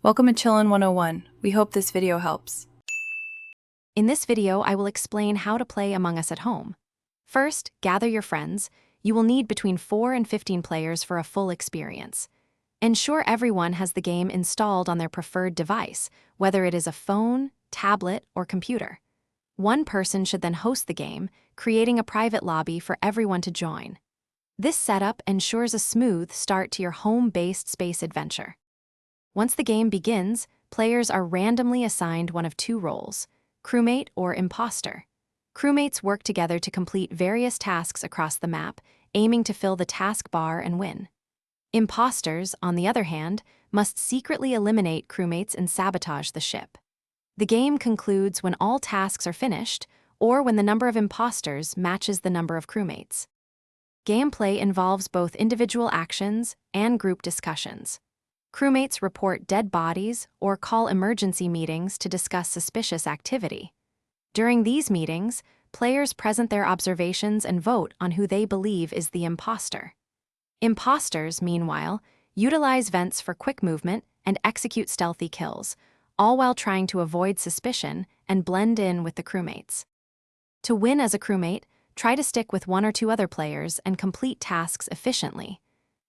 Welcome to Chillin' 101. We hope this video helps. In this video, I will explain how to play Among Us at home. First, gather your friends. You will need between 4 and 15 players for a full experience. Ensure everyone has the game installed on their preferred device, whether it is a phone, tablet, or computer. One person should then host the game, creating a private lobby for everyone to join. This setup ensures a smooth start to your home-based space adventure. Once the game begins, players are randomly assigned one of two roles: crewmate or impostor. Crewmates work together to complete various tasks across the map, aiming to fill the task bar and win. Imposters, on the other hand, must secretly eliminate crewmates and sabotage the ship. The game concludes when all tasks are finished, or when the number of imposters matches the number of crewmates. Gameplay involves both individual actions and group discussions. Crewmates report dead bodies or call emergency meetings to discuss suspicious activity. During these meetings, players present their observations and vote on who they believe is the impostor. Imposters, meanwhile, utilize vents for quick movement and execute stealthy kills, all while trying to avoid suspicion and blend in with the crewmates. To win as a crewmate, try to stick with one or two other players and complete tasks efficiently.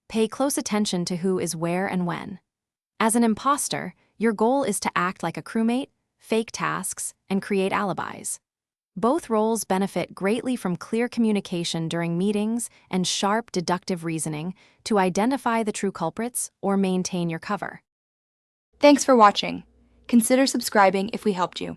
Pay close attention to who is where and when. As an impostor, your goal is to act like a crewmate, fake tasks, and create alibis. Both roles benefit greatly from clear communication during meetings and sharp deductive reasoning to identify the true culprits or maintain your cover. Thanks for watching. Consider subscribing if we helped you.